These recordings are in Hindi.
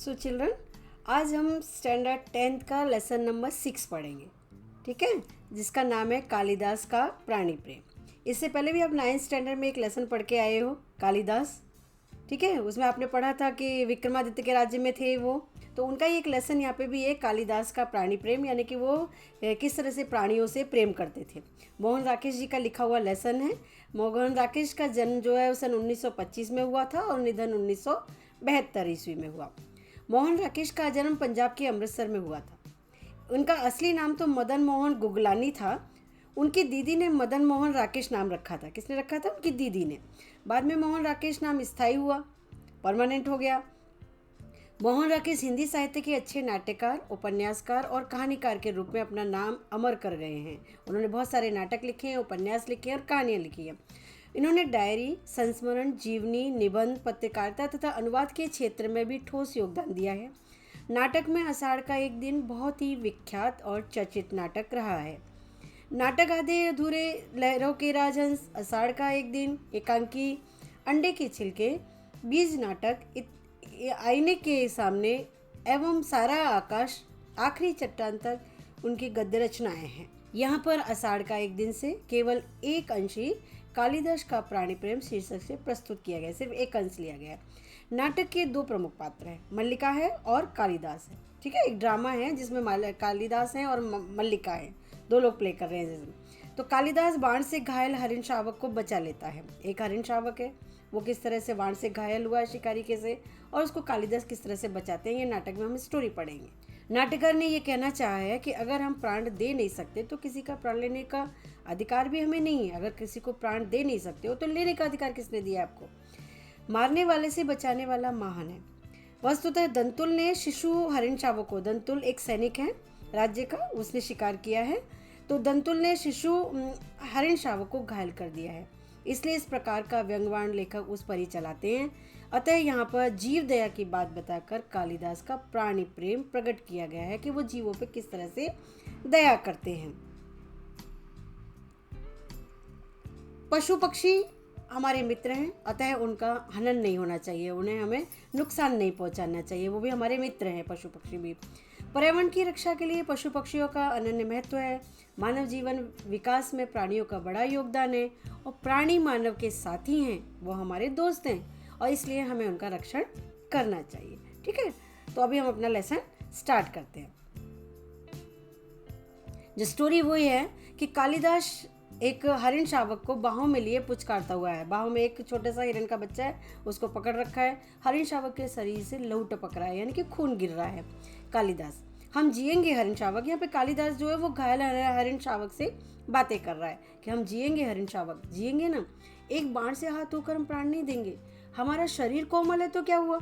सो चिल्ड्रन, आज हम स्टैंडर्ड 10th का लेसन नंबर 6 पढ़ेंगे, ठीक है, जिसका नाम है कालिदास का प्राणी प्रेम। इससे पहले भी आप 9th स्टैंडर्ड में एक लेसन पढ़ के आए हो, कालिदास, ठीक है। उसमें आपने पढ़ा था कि विक्रमादित्य के राज्य में थे वो, तो उनका ही एक लेसन यहाँ पे भी है, कालिदास का प्राणी प्रेम, यानी कि वो किस तरह से प्राणियों से प्रेम करते थे। मोहन राकेश जी का लिखा हुआ लेसन है। मोहन राकेश का जन्म जो है सन 1925 में हुआ था और निधन 1972 ईस्वी में हुआ। मोहन राकेश का जन्म पंजाब के अमृतसर में हुआ था। उनका असली नाम तो मदन मोहन गुगलानी था। उनकी दीदी ने मदन मोहन राकेश नाम रखा था। किसने रखा था? उनकी दीदी ने। बाद में मोहन राकेश नाम स्थायी हुआ, परमानेंट हो गया। मोहन राकेश हिंदी साहित्य के अच्छे नाट्यकार, उपन्यासकार और कहानीकार के रूप में अपना नाम अमर कर गए हैं। उन्होंने बहुत सारे नाटक लिखे हैं, उपन्यास लिखे हैं और कहानियाँ लिखी हैं। इन्होंने डायरी, संस्मरण, जीवनी, निबंध, पत्रकारिता तथा अनुवाद के क्षेत्र में भी ठोस योगदान दिया है। नाटक में आषाढ़ का एक दिन बहुत ही विख्यात और चर्चित नाटक रहा है। नाटक आधे अधूरे, लहरों के राजहंस, आषाढ़ का एक दिन, एकांकी, अंडे के छिलके, बीज नाटक, आईने के सामने एवं सारा आकाश, आखिरी चट्टान तक उनकी गद्य रचनाएं हैं। यहाँ पर आषाढ़ का एक दिन से केवल एक अंश ही कालिदास का प्राणी प्रेम शीर्षक से प्रस्तुत किया गया, सिर्फ एक अंश लिया गया है। नाटक के दो प्रमुख पात्र हैं, मल्लिका है और कालिदास है, ठीक है। एक ड्रामा है जिसमें कालिदास हैं और मल्लिका है, दो लोग प्ले कर रहे हैं जिसमें। तो कालिदास बाण से घायल हरिण शावक को बचा लेता है। एक हरिण शावक है, वो किस तरह से बाण से घायल हुआ है शिकारी के से, और उसको कालिदास किस तरह से बचाते हैं, ये नाटक में हम स्टोरी पढ़ेंगे। नाटककार ने ये कहना चाहा है कि अगर हम प्राण दे नहीं सकते तो किसी का प्राण लेने का अधिकार भी हमें नहीं है। अगर किसी को प्राण दे नहीं सकते हो तो लेने का अधिकार किसने दिया आपको? मारने वाले से बचाने वाला महान है। वस्तुतः दंतुल ने शिशु हरिण शावक को, दंतुल एक सैनिक है राज्य का, उसने शिकार किया है, तो दंतुल ने शिशु हरिण शावक को घायल कर दिया है। इसलिए इस प्रकार का व्यंग्यवाण लेखक उस पर ही चलाते हैं। अतः यहाँ पर जीव दया की बात बताकर कालिदास का प्राणी प्रेम प्रकट किया गया है कि वो जीवों पे किस तरह से दया करते हैं। पशु पक्षी हमारे मित्र हैं, अतः उनका हनन नहीं होना चाहिए, उन्हें हमें नुकसान नहीं पहुंचाना चाहिए, वो भी हमारे मित्र हैं, पशु पक्षी भी। पर्यावरण की रक्षा के लिए पशु पक्षियों का अनन्य महत्व है। मानव जीवन विकास में प्राणियों का बड़ा योगदान है और प्राणी मानव के साथी हैं, वो हमारे दोस्त हैं और इसलिए हमें उनका रक्षण करना चाहिए, ठीक है। तो अभी हम अपना लेसन स्टार्ट करते हैं। जो स्टोरी वो है कि कालिदास एक हरिण शावक को बाहों में लिए पुचकारता हुआ है। बाहों में एक छोटा सा हिरण का बच्चा है, उसको पकड़ रखा है। हरिण शावक के शरीर से लहू टपक रहा है, यानी कि खून गिर रहा है। कालिदास, हम जिएंगे हरिण शावक, यहाँ पे कालिदास जो है वो घायल हरिण शावक से बातें कर रहा है कि हम जिएंगे हरिण शावक, जिएंगे ना, एक बाण से हाथ होकर हम प्राण नहीं देंगे। हमारा शरीर कोमल है तो क्या हुआ,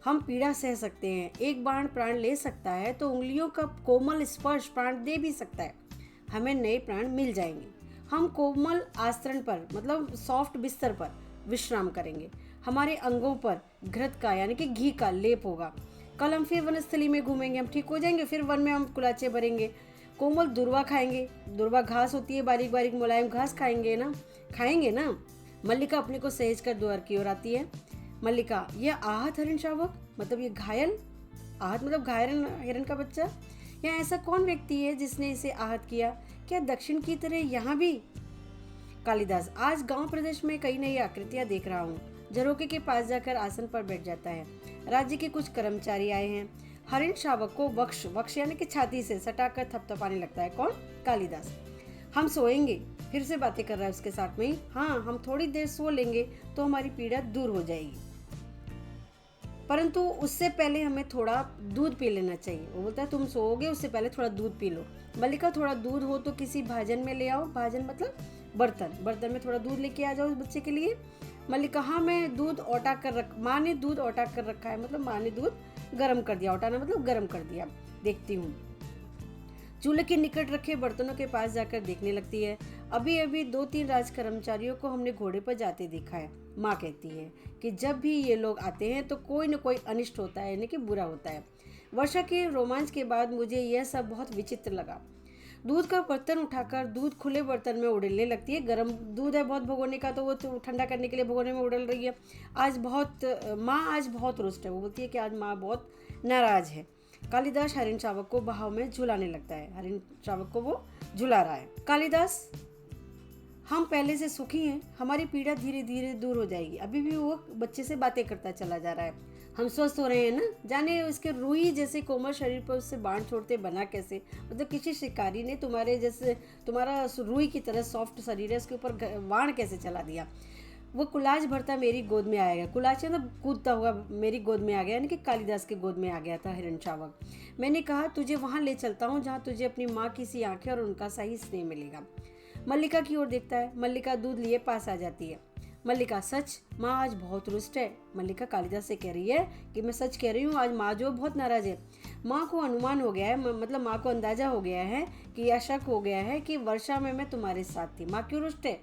हम पीड़ा सह सकते हैं। एक बाण प्राण ले सकता है तो उंगलियों का कोमल स्पर्श प्राण दे भी सकता है, हमें नए प्राण मिल जाएंगे। हम कोमल आस्तरण पर, मतलब सॉफ्ट बिस्तर पर विश्राम करेंगे। हमारे अंगों पर घृत का यानी कि घी का लेप होगा। कल हम फिर वनस्थली में घूमेंगे, हम ठीक हो जाएंगे, फिर वन में हम कुलाचे भरेंगे। कोमल दुर्वा खाएंगे, दुर्वा घास होती है, बारीक बारीक मुलायम घास खाएंगे ना। मल्लिका अपने को सहेज कर द्वार की ओर आती है। मल्लिका, यह आहत हरिण शावक, मतलब ये घायल, आहत मतलब घायल हिरण का बच्चा, या ऐसा कौन व्यक्ति है जिसने इसे आहत किया? क्या दक्षिण की तरह यहाँ भी? कालिदास, आज गांव प्रदेश में कई नई आकृतियां देख रहा हूँ। झरोके के पास जाकर आसन पर बैठ जाता है। राज्य के कुछ कर्मचारी आए हैं। हरिण शावक को वक्ष यानी कि छाती से सटाकर थपथपाने लगता है। कौन? कालिदास। हम सोएंगे, फिर से बातें कर रहा है उसके साथ में ही। हाँ, हम थोड़ी देर सो लेंगे तो हमारी पीड़ा दूर हो जाएगी, परंतु उससे पहले हमें थोड़ा दूध पी लेना चाहिए। वो बोलता है तुम सोओगे उससे पहले थोड़ा दूध पी लो। मल्लिका, थोड़ा दूध हो तो किसी भाजन में ले आओ। भाजन मतलब बर्तन में थोड़ा दूध लेके आ जाओ उस बच्चे के लिए। मल्लिका, हाँ मैं दूध औटा कर माँ ने दूध औटा कर रखा है, मतलब माँ ने दूध गर्म कर दिया, औटाना मतलब गर्म कर दिया, देखती हूँ। चूल्हे के निकट रखे बर्तनों के पास जाकर देखने लगती है। अभी अभी 2-3 राज कर्मचारियों को हमने घोड़े पर जाते देखा है। माँ कहती है कि जब भी ये लोग आते हैं तो कोई न कोई अनिष्ट होता है, यानी कि बुरा होता है। वर्षा के रोमांच के बाद मुझे यह सब बहुत विचित्र लगा। दूध का बर्तन उठाकर दूध खुले बर्तन में उड़ेलने लगती है। गर्म दूध है बहुत भगोने का, तो वो तो ठंडा करने के लिए भगोने में उड़ल रही है। माँ आज बहुत रुष्ट है। वो बोलती है कि आज माँ बहुत नाराज है। कालिदास हरिण शावक को बहाव में झुलाने लगता है। हरिण शावक को वो झुला रहा है। कालिदास, हम पहले से सुखी हैं, हमारी पीड़ा धीरे धीरे दूर हो जाएगी। अभी भी वो बच्चे से बातें करता चला जा रहा है। हम स्वस्थ हो रहे हैं ना, जाने उसके रूही जैसे कोमल शरीर पर उससे बाण छोड़ते बना कैसे। मतलब किसी शिकारी ने तुम्हारे जैसे, तुम्हारा रूही की तरह सॉफ्ट शरीर है, उसके ऊपर बाण कैसे चला दिया। वो कुलाज भरता मेरी गोद में आएगा। कुलाज मतलब कूदता हुआ मेरी गोद में आ गया, यानी कि कालिदास की गोद में आ गया था हिरण शावक। मैंने कहा तुझे वहाँ ले चलता हूँ जहाँ तुझे अपनी माँ की सी आंखें और उनका सही स्नेह मिलेगा। मल्लिका की ओर देखता है। मल्लिका दूध लिए पास आ जाती है। मल्लिका, सच माँ आज बहुत रुष्ट है। मल्लिका कालिदास से कह रही है कि मैं सच कह रही हूँ, आज माँ जो बहुत नाराज है। माँ को अनुमान हो गया है, मतलब माँ को अंदाजा हो गया है कि यह शक हो गया है कि वर्षा में मैं तुम्हारे साथ थी। माँ क्यों रुष्ट है?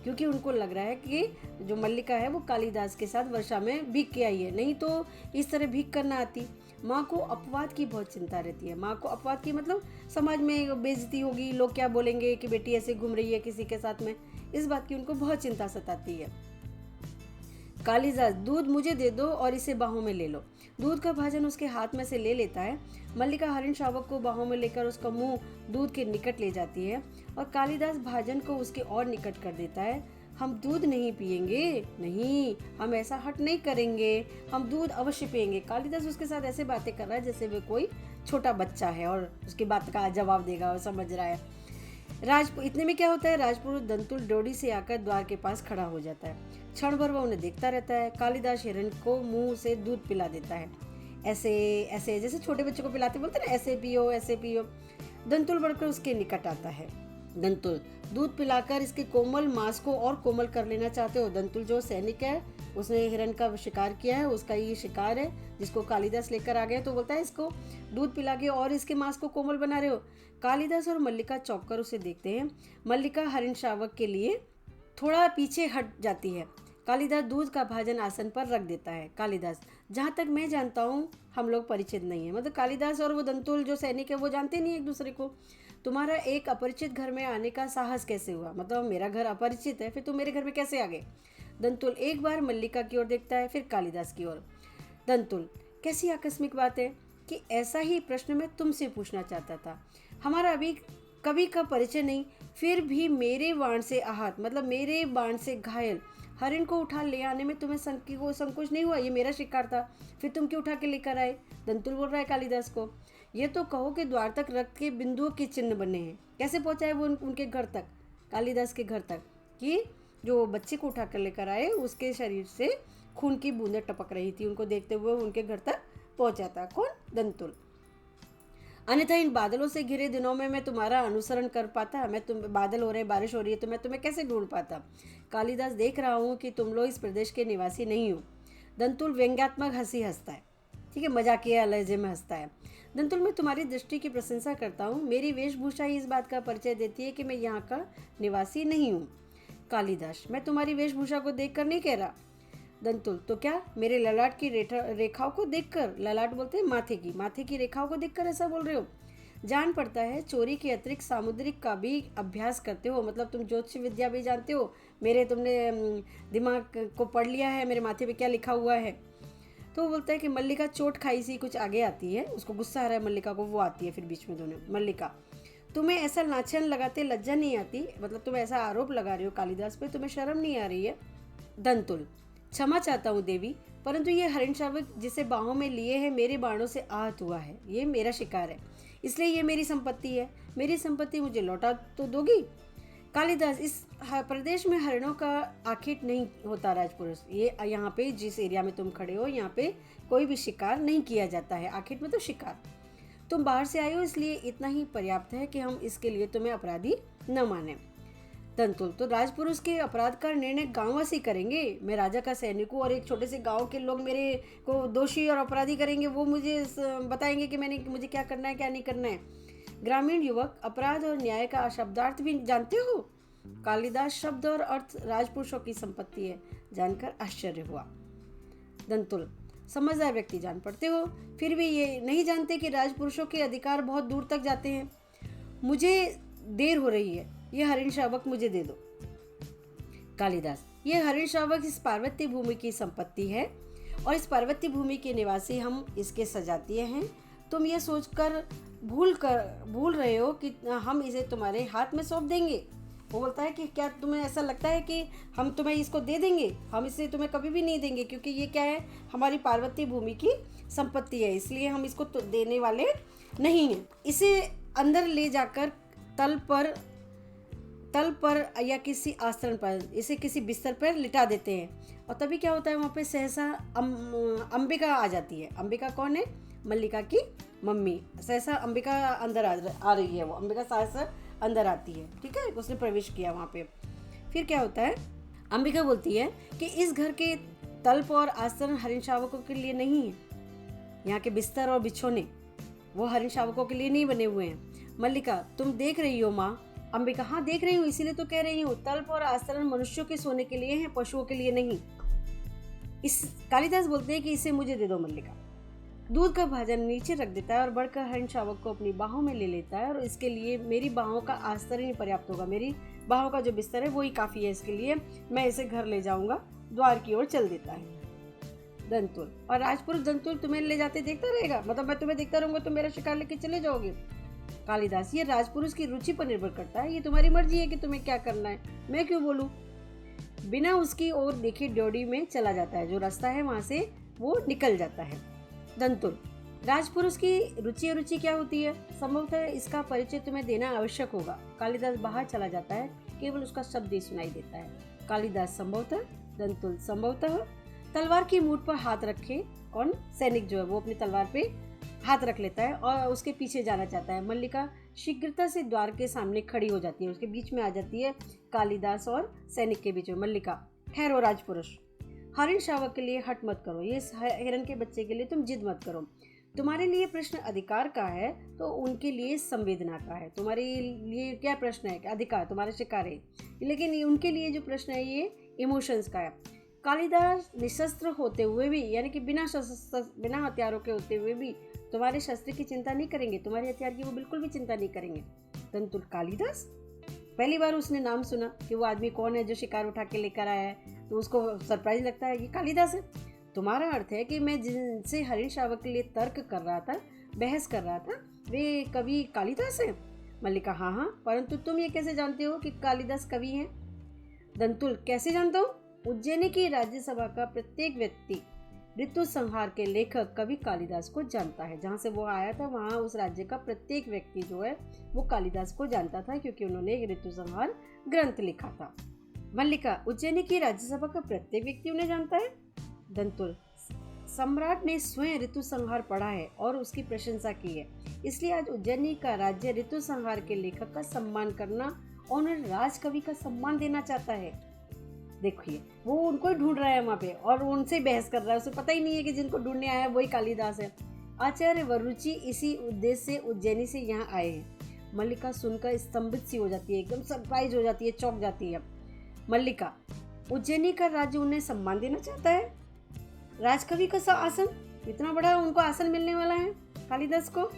क्योंकि उनको लग रहा है कि जो मल्लिका है वो कालिदास के साथ वर्षा में भीग के आई है, नहीं तो इस तरह भीग कर ना आती। माँ को अपवाद की बहुत चिंता रहती है। माँ को अपवाद की मतलब समाज में बेइज्जती होगी, लोग क्या बोलेंगे कि बेटी ऐसे घूम रही है किसी के साथ में, इस बात की उनको बहुत चिंता सताती है। कालिदास, दूध मुझे दे दो और इसे बाहों में ले लो। दूध का भाजन उसके हाथ में से ले लेता है। मल्लिका हरिण शावक को बाहों में लेकर उसका मुंह दूध के निकट ले जाती है और कालिदास भाजन को उसके और निकट कर देता है। हम दूध नहीं पिएंगे, नहीं, हम ऐसा हट नहीं करेंगे, हम दूध अवश्य पिएंगे। कालिदास उसके साथ ऐसे बातें कर रहा है जैसे वे कोई छोटा बच्चा है और उसकी बात का जवाब देगा और समझ रहा है। इतने में क्या होता है, राजपुरुष दंतुल डोरी से आकर द्वार के पास खड़ा हो जाता है। क्षण भर वह उन्हें देखता रहता है। कालिदास हिरण को मुंह से दूध पिला देता है, ऐसे ऐसे जैसे छोटे बच्चों को पिलाते, बोलते ना ऐसे पियो ऐसे पियो। दंतुल बढ़कर उसके निकट आता है। दंतुल, दूध पिलाकर इसके कोमल मांस को और कोमल कर लेना चाहते हो? दंतुल जो सैनिक है, उसने हिरण का शिकार किया है, उसका ये शिकार है जिसको कालिदास लेकर आ गए, तो बोलता है इसको दूध पिला के और इसके मांस को कोमल बना रहे हो। कालिदास और मल्लिका चौंक कर उसे देखते हैं। मल्लिका हरिण शावक के लिए थोड़ा पीछे हट जाती है। कालिदास दूध का भाजन आसन पर रख देता है। कालिदास, जहाँ तक मैं जानता हूँ हम लोग परिचित नहीं है। मतलब कालिदास और वो दंतुल जो सैनिक है वो जानते नहीं एक दूसरे को। तुम्हारा एक अपरिचित घर में आने का साहस कैसे हुआ? मतलब मेरा घर अपरिचित है, फिर तुम मेरे घर में कैसे आ गए? दंतुल एक बार मल्लिका की ओर देखता है, फिर कालिदास की ओर। दंतुल, कैसी आकस्मिक बात है कि ऐसा ही प्रश्न मैं तुमसे पूछना चाहता था। हमारा अभी कभी का परिचय नहीं, फिर भी मेरे बाण से आहत, मतलब मेरे बाण से घायल हरिण को उठा ले आने में तुम्हें संकोच नहीं हुआ? ये मेरा शिकार था, फिर तुम क्यों उठा के लेकर आए? दंतुल बोल रहा है कालिदास को, ये तो कहो कि द्वार तक रक्त के बिंदुओं के चिन्ह बने हैं। कैसे पहुंचाए वो उनके घर तक, कालिदास के घर तक, कि जो बच्चे को उठा कर लेकर आए उसके शरीर से खून की बूंदें टपक रही थी, उनको देखते हुए उनके घर तक पहुंचा था। कौन? दंतुल। अन्यथा इन बादलों से घिरे दिनों में मैं तुम्हारा अनुसरण कर पाता? बादल हो रहे, बारिश हो रही है, तो मैं तुम्हें कैसे ढूंढ पाता? कालिदास, देख रहा हूँ कि तुम लोग इस प्रदेश के निवासी नहीं हो। दंतुल व्यंग्यात्मक हंसी हंसता है, ठीक है, मजाकिया लहजे में हंसता है। दंतुल, मैं तुम्हारी दृष्टि की प्रशंसा करता हूँ। मेरी वेशभूषा ही इस बात का परिचय देती है कि मैं यहाँ का निवासी नहीं हूँ। कालिदास, मैं तुम्हारी वेशभूषा को देख कर नहीं कह रहा। दंतुल, तो क्या मेरे ललाट की रेखाओं को देखकर? ललाट बोलते हैं माथे की रेखाओं को देखकर ऐसा बोल रहे हो? जान पड़ता है चोरी के अतिरिक्त सामुद्रिक का भी अभ्यास करते हो, मतलब तुम ज्योतिष विद्या भी जानते हो। तुमने दिमाग को पढ़ लिया है, मेरे माथे पे क्या लिखा हुआ है। तो वो बोलता है कि मल्लिका चोट खाई सी कुछ आगे आती है, उसको गुस्सा आ रहा है मल्लिका को, वो आती है फिर बीच में दोनों। मल्लिका, तुम्हें ऐसा नाचन लगाते लज्जा नहीं आती? मतलब तुम ऐसा आरोप लगा रही हो कालिदास पे, तुम्हें शर्म नहीं आ रही है? दंतुल, क्षमा चाहता हूँ देवी, परंतु ये हरिण शावक जिसे बाहों में लिए है मेरे बाणों से आहत हुआ है, ये मेरा शिकार है, इसलिए ये मेरी संपत्ति है। मेरी संपत्ति मुझे लौटा तो दोगी? कालिदास, इस प्रदेश में हरिणों का आखिट नहीं होता राजपुरुष। ये यहाँ पे जिस एरिया में तुम खड़े हो यहाँ पे कोई भी शिकार नहीं किया जाता है। आखिट में तो शिकार, तुम बाहर से आए हो इसलिए इतना ही पर्याप्त है कि हम इसके लिए तुम्हें अपराधी न माने। दंतुल, तो राजपुरुष के अपराध का निर्णय गांववासी करेंगे? मैं राजा का सैनिक हूँ और एक छोटे से गांव के लोग मेरे को दोषी और अपराधी करेंगे, वो मुझे बताएंगे कि मुझे क्या करना है क्या नहीं करना है। ग्रामीण युवक, अपराध और न्याय का शब्दार्थ भी जानते हो? कालिदास, शब्द और अर्थ राजपुरुषों की संपत्ति है, जानकर आश्चर्य हुआ। दंतुल, समझदार व्यक्ति जान पड़ते हो, फिर भी ये नहीं जानते कि राजपुरुषों के अधिकार बहुत दूर तक जाते हैं। मुझे देर हो रही है, ये हरिण शावक मुझे दे दो। कालिदास, ये हरिण शावक इस पार्वती भूमि की संपत्ति है और इस पार्वती भूमि के निवासी हम इसके सजातीय हैं। तुम ये सोचकर भूल रहे हो कि हम इसे तुम्हारे हाथ में सौंप देंगे। वो बोलता है कि क्या तुम्हें ऐसा लगता है कि हम तुम्हें इसको दे देंगे? हम इसे तुम्हें कभी भी नहीं देंगे, क्योंकि ये क्या है, हमारी पार्वती भूमि की संपत्ति है, इसलिए हम इसको तो देने वाले नहीं हैं। इसे अंदर ले जाकर तल पर या किसी आसन पर, इसे किसी बिस्तर पर लिटा देते हैं। और तभी क्या होता है, वहाँ पे सहसा अंबिका आ जाती है। अंबिका कौन है? मल्लिका की मम्मी। सहसा अंबिका अंदर आ रही है, वो अंबिका सहसा अंदर आती है। ठीक है, उसने प्रवेश किया वहाँ पे। फिर क्या होता है, अंबिका बोलती है कि इस घर के तल्प और आसन हरिण शावकों के लिए नहीं है। यहाँ के बिस्तर और बिछोने वो हरिण शावकों के लिए नहीं बने हुए हैं। मल्लिका, तुम देख रही हो माँ? अंबिका, हाँ देख रही हूँ, इसीलिए तो कह रही हूँ, तल्प और आसन मनुष्यों के सोने के लिए हैं, पशुओं के लिए नहीं। इस कालिदास बोलते हैं कि इसे मुझे दे दो। मल्लिका दूध का भाजन नीचे रख देता है और बढ़कर हरिण शावक को अपनी बाहों में ले लेता है। और इसके लिए मेरी बाहों का आस्तर ही पर्याप्त होगा, मेरी बाहों का जो बिस्तर है वही काफ़ी है, इसके लिए मैं इसे घर ले जाऊंगा। द्वार की ओर चल देता है। दंतुल, और राजपुरुष दंतुल तुम्हें ले जाते देखता रहेगा, मतलब मैं तुम्हें देखता रहूंगा, तुम मेरा शिकार लेके चले जाओगे। कालिदास, ये राजपुरुष की रुचि पर निर्भर करता है, ये तुम्हारी मर्जी है कि तुम्हें क्या करना है, मैं क्यों बोलूं। बिना उसकी ओर देखे ड्योढ़ी में चला जाता है, जो रास्ता है वहां से वो निकल जाता है। दंतुल, राजपुरुष की रुचि अरुचि क्या होती है, संभवतः इसका परिचय तुम्हें देना आवश्यक होगा। कालिदास बाहर चला जाता है, केवल उसका शब्द ही सुनाई देता है। कालिदास, संभवतः। दंतुल, संभवतः तलवार की मूठ पर हाथ रखे, कौन? सैनिक जो है वो अपनी तलवार पे हाथ रख लेता है और उसके पीछे जाना चाहता है। मल्लिका शीघ्रता से द्वार के सामने खड़ी हो जाती है, उसके बीच में आ जाती है, कालिदास और सैनिक के बीच में। मल्लिका, ठहरो राजपुरुष, हरिण शावक के लिए हट मत करो, ये हिरण के बच्चे के लिए तुम जिद मत करो। तुम्हारे लिए प्रश्न अधिकार का है तो उनके लिए संवेदना का है। तुम्हारे लिए क्या प्रश्न है? अधिकार, तुम्हारा शिकार है, लेकिन उनके लिए जो प्रश्न है ये इमोशंस का है। कालिदास निशस्त्र होते हुए भी, यानी कि बिना हथियारों के होते हुए भी तुम्हारे शस्त्र की चिंता नहीं करेंगे, तुम्हारे हथियार की वो बिल्कुल भी चिंता नहीं करेंगे। दंतुल, कालिदास, पहली बार उसने नाम सुना कि वो आदमी कौन है जो शिकार उठा के लेकर आया है, तो उसको सरप्राइज लगता है, ये कालिदास है। तुम्हारा अर्थ है कि मैं जिनसे हरिण शावक के लिए तर्क कर रहा था, बहस कर रहा था, वे कवि कालिदास है? मल्लिका, हाँ हाँ, परंतु तुम ये कैसे जानते हो कि कालिदास कवि हैं? दंतुल, कैसे जानता हूँ? उज्जैनी की राज्यसभा का प्रत्येक व्यक्ति ऋतु संहार के लेखक कवि कालिदास को जानता है। जहाँ से वो आया था वहाँ उस राज्य का प्रत्येक व्यक्ति जो है वो कालिदास को जानता था, क्योंकि उन्होंने एक ऋतु संहार ग्रंथ लिखा था। मल्लिका, उज्जैनी की राज्यसभा का प्रत्येक व्यक्ति उन्हें जानता है? दंतुल, सम्राट ने स्वयं ऋतु संहार पढ़ा है और उसकी प्रशंसा की है, इसलिए आज उज्जैनी का राज्य ऋतु संहार के लेखक का सम्मान करना और उन्हें राजकवि का सम्मान देना चाहता है। देखिए, वो उनको ही ढूंढ रहा है वहाँ पे और उनसे बहस कर रहा है, उसे पता ही नहीं है कि जिनको ढूंढने आया है वही कालिदास है। आचार्य वरुचि इसी उद्देश्य से उज्जैनी से यहाँ आए हैं। मल्लिका सुनकर स्तंभित सी हो जाती है, एकदम सरप्राइज हो जाती है, चौंक जाती है। मल्लिका, उज्जैनी का राज्य उन्हें सम्मान देना चाहता है, राजकवि का आसन, इतना बड़ा उनको आसन मिलने वाला है कालिदास को।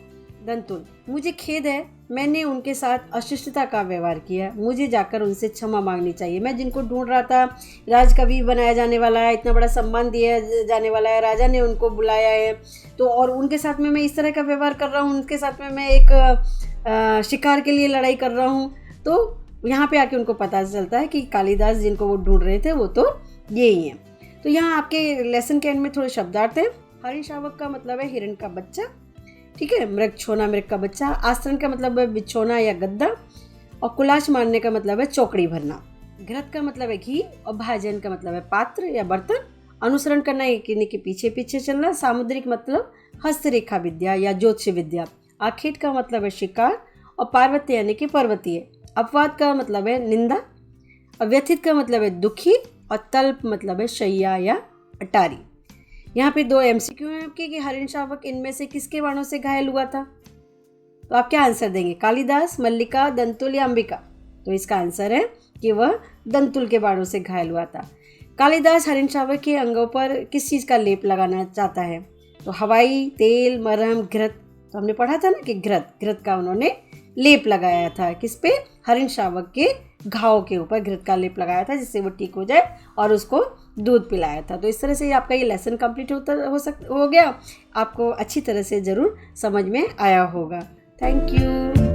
दंतुल, मुझे खेद है, मैंने उनके साथ अशिष्टता का व्यवहार किया, मुझे जाकर उनसे क्षमा मांगनी चाहिए। मैं जिनको ढूंढ रहा था, राजकवि बनाया जाने वाला है, इतना बड़ा सम्मान दिया जाने वाला है, राजा ने उनको बुलाया है, तो और उनके साथ में मैं इस तरह का व्यवहार कर रहा हूँ, उनके साथ में मैं एक शिकार के लिए लड़ाई कर रहा हूँ। तो यहाँ पे आके उनको पता चलता है कि कालिदास जिनको वो ढूंढ रहे थे वो तो यही हैं। तो यहाँ आपके लेसन के एंड में थोड़े शब्दार्थ हैं। हरिण शावक का मतलब है हिरण का बच्चा, ठीक है। मृग छोना, मृग का बच्चा। आसन का मतलब है बिछोना या गद्दा, और कुलाश मारने का मतलब है चौकड़ी भरना। घृत का मतलब है घी, और भाजन का मतलब है पात्र या बर्तन। अनुसरण करना, किन्हीं के पीछे पीछे चलना। सामुद्रिक मतलब हस्तरेखा विद्या या ज्योतिष विद्या। आखेट का मतलब है शिकार, और पार्वती यानी कि पर्वतीय। अपवाद का मतलब है निंदा, और व्यथित का मतलब है दुखी, और तल्प मतलब है शैया या अटारी। यहाँ पे 2 MCQ हैं आपके कि हरिण शावक इनमें से किसके बाणों से घायल हुआ था? तो आप क्या आंसर देंगे? कालिदास, मल्लिका, दंतुल या अंबिका? तो इसका आंसर है कि वह दंतुल के बाणों से घायल हुआ था। कालिदास हरिण शावक के अंगों पर किस चीज़ का लेप लगाना चाहता है? तो हवाई, तेल, मरहम, घृत। तो हमने पढ़ा था ना कि घृत का उन्होंने लेप लगाया था, किस पे? हरिण शावक के घाव के ऊपर घृत का लेप लगाया था जिससे वो ठीक हो जाए, और उसको दूध पिलाया था। तो इस तरह से आपका ये लेसन कंप्लीट हो गया। आपको अच्छी तरह से ज़रूर समझ में आया होगा। Thank you.